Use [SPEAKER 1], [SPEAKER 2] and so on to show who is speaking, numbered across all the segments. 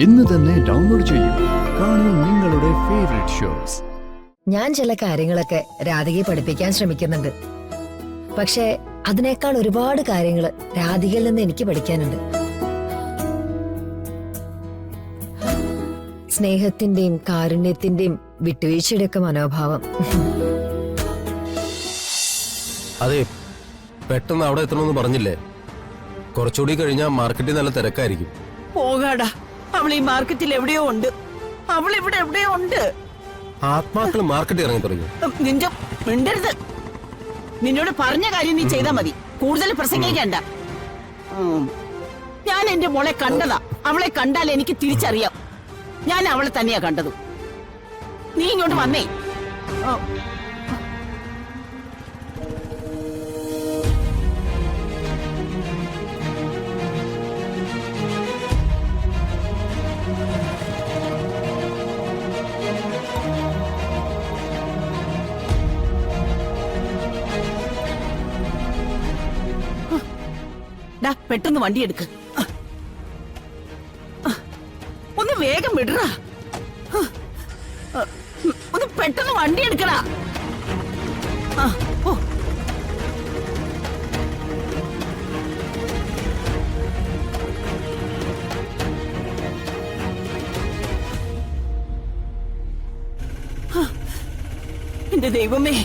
[SPEAKER 1] ഇന്ന് തന്നെ ഡൗൺലോഡ് ചെയ്യൂ. കാണൂ നിങ്ങളുടെ ഫേവറേറ്റ് ഷോസ്.
[SPEAKER 2] ഞാൻ ചില കാര്യങ്ങളൊക്കെ രാധികയെ പഠിപ്പിക്കാൻ ശ്രമിക്കുന്നുണ്ട്. പക്ഷേ അതിനേക്കാൾ ഒരുപാട് കാര്യങ്ങൾ രാധികയിൽ നിന്ന് എനിക്ക് പഠിക്കാനുണ്ട്. സ്നേഹത്തിന്റെയും കാരുണ്യത്തിന്റെയും വിട്ടുവീഴ്ചയുടെ ഒക്കെ മനോഭാവം.
[SPEAKER 3] അതെ, പെട്ടെന്ന് അവിടെ എത്തണമെന്ന് പറഞ്ഞില്ലേ? കുറച്ചുകൂടി കഴിഞ്ഞാൽ മാർക്കറ്റിൽ നല്ല തിരക്കായിരിക്കും.
[SPEAKER 4] പോകാടാ, അവൾ ഈ മാർക്കറ്റിൽ എവിടെയോ ഉണ്ട്. അവൾ ഇവിടെ എവിടെയോ ഉണ്ട്.
[SPEAKER 3] ആത്മാക്കൾ മാർക്കറ്റിൽ ഇറങ്ങി തുടങ്ങി.
[SPEAKER 4] നിന്റെ മിണ്ടരുത്. നിന്നോട് പറഞ്ഞ കാര്യം നീ ചെയ്താ മതി. കൂടുതൽ പ്രസംഗിക്കണ്ട. ഞാൻ എന്റെ മോളെ കണ്ടതാ. അവളെ കണ്ടാൽ എനിക്ക് തിരിച്ചറിയാം. ഞാൻ അവളെ തന്നെയാ കണ്ടത്. നീ ഇങ്ങോട്ട് വന്നേ. പെട്ടെന്ന് വണ്ടി എടുക്ക്. ഒന്ന് വേഗം വിടറാ. ഒന്ന് പെട്ടെന്ന് വണ്ടി എടുക്കടാ. എന്റെ ദൈവമേ,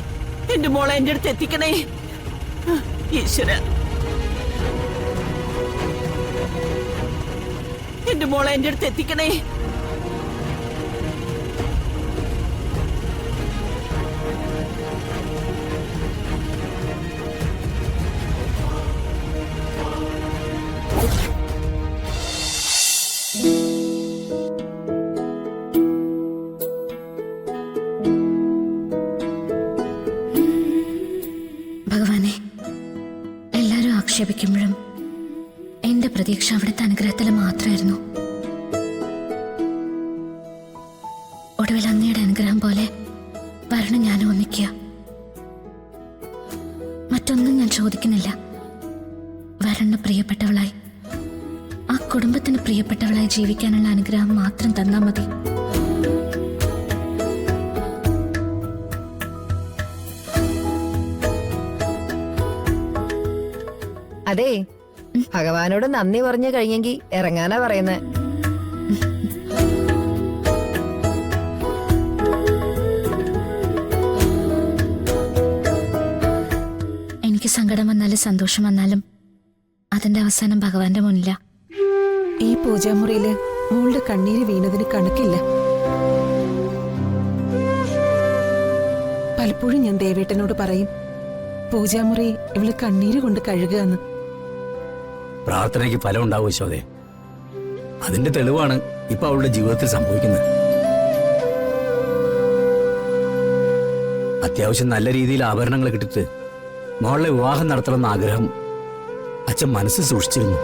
[SPEAKER 4] എന്റെ മോളെ എന്റെ അടുത്ത് എത്തിക്കണേ ഈശ്വര. എന്റെ മോളെ എന്റെ അടുത്ത് എത്തിക്കണേ.
[SPEAKER 5] ഭഗവാനെ, എല്ലാരും ആക്ഷേപിക്കുമ്പോഴും എന്റെ പ്രതീക്ഷ അവിടുത്തെ അനുഗ്രഹത്തിൽ മാത്രമായിരുന്നു. ഒടുവിൽ അങ്ങയുടെ അനുഗ്രഹം പോലെ വരണം ഞാൻ ഒന്നിക്കുക. മറ്റൊന്നും ഞാൻ ചോദിക്കുന്നില്ല. വരണ് പ്രിയപ്പെട്ടവളായി, ആ കുടുംബത്തിന് പ്രിയപ്പെട്ടവളായി ജീവിക്കാനുള്ള അനുഗ്രഹം മാത്രം തന്നാ മതി.
[SPEAKER 2] അതെ, ഭഗവാനോട് നന്ദി പറഞ്ഞു കഴിഞ്ഞെങ്കിൽ ഇറങ്ങാനാ പറയുന്നത്.
[SPEAKER 5] എനിക്ക് സങ്കടം വന്നാലും സന്തോഷം വന്നാലും അതിന്റെ അവസാനം ഭഗവാന്റെ മുന്നില.
[SPEAKER 6] ഈ പൂജാമുറിയില് മോളുടെ കണ്ണീര് വീണതിന് കണക്കില്ല. പലപ്പോഴും ഞാൻ ദേവേട്ടനോട് പറയും, പൂജാമുറി ഇവള് കണ്ണീര് കൊണ്ട് കഴുകുകയെന്ന്.
[SPEAKER 7] പ്രാർത്ഥനയ്ക്ക് ഫലം ഉണ്ടാവും യശോദേ. അതിന്റെ തെളിവാണ് ഇപ്പൊ അവളുടെ ജീവിതത്തിൽ സംഭവിക്കുന്നത്. അത്യാവശ്യം നല്ല രീതിയിൽ ആഭരണങ്ങൾ കിട്ടിട്ട് മോളുടെ വിവാഹം നടത്തണമെന്ന ആഗ്രഹം അച്ഛൻ മനസ്സിൽ സൂക്ഷിച്ചിരുന്നു.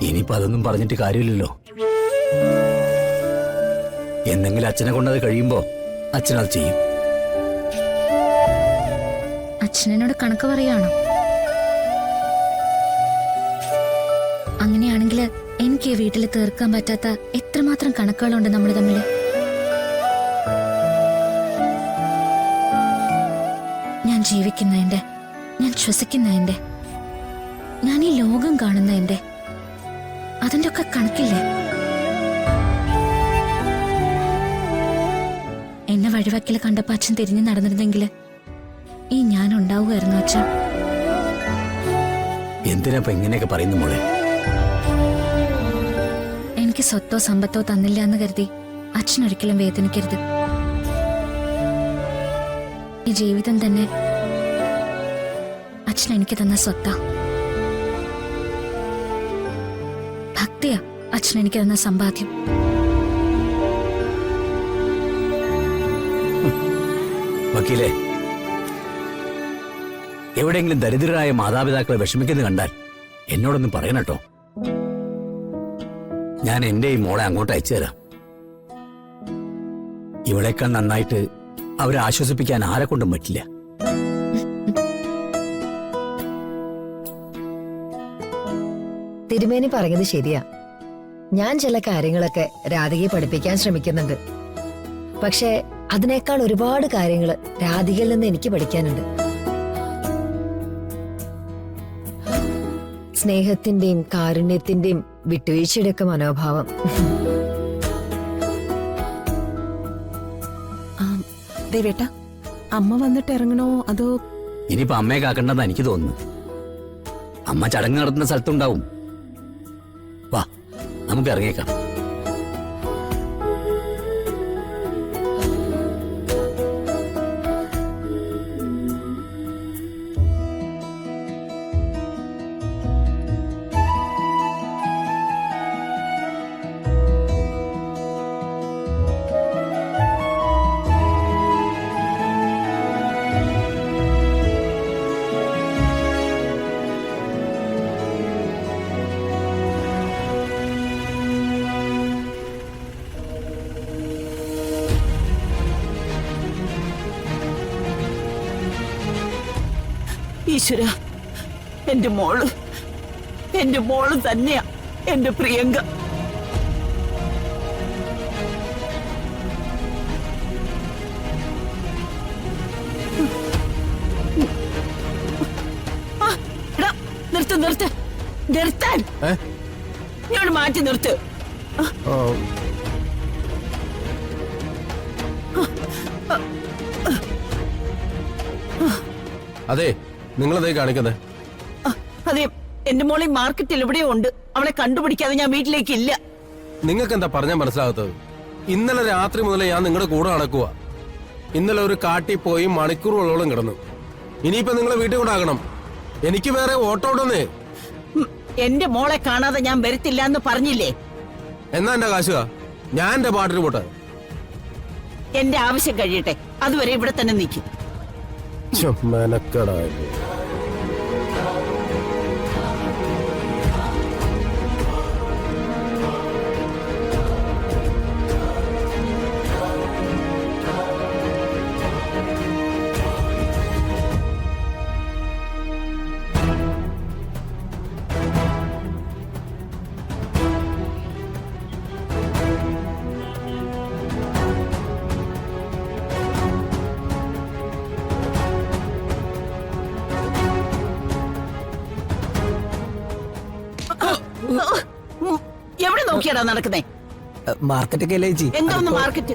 [SPEAKER 7] ഇനിയിപ്പോ അതൊന്നും പറഞ്ഞിട്ട് കാര്യമില്ലല്ലോ. എന്തെങ്കിലും അച്ഛനെ കൊണ്ടത് കഴിയുമ്പോ അച്ഛനത് ചെയ്യും.
[SPEAKER 5] അച്ഛനോട് കണക്ക് പറയാണോ? അങ്ങനെയാണെങ്കിൽ എനിക്ക് ഈ വീട്ടിൽ തീർക്കാൻ പറ്റാത്ത എത്രമാത്രം കണക്കുകളുണ്ട് നമ്മൾ തമ്മിൽ. ഞാൻ ജീവിക്കുന്നതിന്റെ, ഞാൻ ശ്വസിക്കുന്നതിന്റെ, ഞാൻ ഈ ലോകം കാണുന്നതിന്റെ, അതിന്റെ ഒക്കെ കണക്കില്ലേ? എന്നെ വഴിവക്കിൽ കണ്ടപ്പോ അച്ഛൻ തിരിഞ്ഞു നടന്നിരുന്നെങ്കിൽ ഈ ഞാൻ ഉണ്ടാവുമായിരുന്നു അച്ഛ.
[SPEAKER 7] എന്തിനാ ഇങ്ങനെയൊക്കെ പറയുന്നു മോളെ?
[SPEAKER 5] എനിക്ക് സ്വത്തോ സമ്പത്തോ തന്നില്ല എന്ന് കരുതി അച്ഛനൊരിക്കലും വേദനിക്കരുത്. ഈ ജീവിതം തന്നെ അച്ഛൻ എനിക്ക് തന്ന സ്വത്താ. ഭക്തിയാ അച്ഛൻ എനിക്ക് തന്ന സമ്പാദ്യം.
[SPEAKER 7] വക്കീലേ, എവിടെയെങ്കിലും ദരിദ്രരായ മാതാപിതാക്കളെ വിഷമിക്കുന്നത് കണ്ടാൽ എന്നോടൊന്നും പറയണട്ടോ. ഞാൻ എന്റെ ഈ മോളെ അങ്ങോട്ട് അയച്ചു തരാം. ഇവളേക്കാൾ നന്നായിട്ട് അവരെ ആശ്വസിപ്പിക്കാൻ ആരെ കൊണ്ടും പറ്റില്ല.
[SPEAKER 2] തിരുമേനി പറഞ്ഞത് ശരിയാ. ഞാൻ ചില കാര്യങ്ങളൊക്കെ രാധികയെ പഠിപ്പിക്കാൻ ശ്രമിക്കുന്നുണ്ട്. പക്ഷെ അതിനേക്കാൾ ഒരുപാട് കാര്യങ്ങൾ രാധികയിൽ നിന്ന് എനിക്ക് പഠിക്കാനുണ്ട്. സ്നേഹത്തിന്റെയും കാരുണ്യത്തിന്റെയും വിട്ടുവീഴ്ചയുടെ ഒക്കെ മനോഭാവം.
[SPEAKER 6] ദേവേട്ട, അമ്മ വന്നിട്ട് ഇറങ്ങണോ അതോ?
[SPEAKER 7] ഇനിയിപ്പോ അമ്മയെ കാക്കണ്ടെന്നാ എനിക്ക് തോന്നുന്നു. അമ്മ ചടങ്ങ് നടത്തുന്ന സ്ഥലത്തുണ്ടാവും. വാ, നമുക്ക് ഇറങ്ങിയേക്കാം.
[SPEAKER 4] ഈശ്വര, എന്റെ മോള് തന്നെയാ എന്റെ പ്രിയങ്ക. നിർത്താൻ ഞാൻ മാറ്റി നിർത്ത്.
[SPEAKER 3] അതെ, നിങ്ങളതേ കാണിക്കുന്നേ.
[SPEAKER 4] അതെ, എന്റെ മോളെ മാർക്കറ്റിൽ എവിടെയോ ഉണ്ട്. അവളെ കണ്ടുപിടിക്കാതെ ഞാൻ വീട്ടിലേക്കില്ല.
[SPEAKER 3] നിങ്ങൾക്ക് എന്താ പറഞ്ഞാൽ മനസ്സിലാകാത്തത്? ഇന്നലെ രാത്രി മുതലേ ഞാൻ നിങ്ങളുടെ കൂടെ നടക്കുക. ഇന്നലെ ഒരു കാട്ടിൽ പോയി മണിക്കൂറുകളോളം കിടന്നു. ഇനിയിപ്പോ നിങ്ങളെ വീട്ടിൽ കൊണ്ടാകണം. എനിക്ക് വേറെ ഓട്ടോ ഉണ്ടെന്നേ.
[SPEAKER 4] എന്റെ മോളെ കാണാതെ ഞാൻ വരത്തില്ല എന്ന് പറഞ്ഞില്ലേ?
[SPEAKER 3] എന്നാ എന്റെ കാശുക, ഞാൻ എന്റെ പാട്ടിന് പോട്ടെ.
[SPEAKER 4] എന്റെ ആവശ്യം കഴിയട്ടെ, അതുവരെ ഇവിടെ തന്നെ നിൽക്കും.
[SPEAKER 3] മെനക്കടായി.
[SPEAKER 4] എവിടെ നോക്കിയാടാ നടക്കുന്നേ?
[SPEAKER 8] മാർക്കറ്റൊക്കെ അല്ലേ ചേച്ചി?
[SPEAKER 4] എന്തോന്ന് മാർക്കറ്റ്?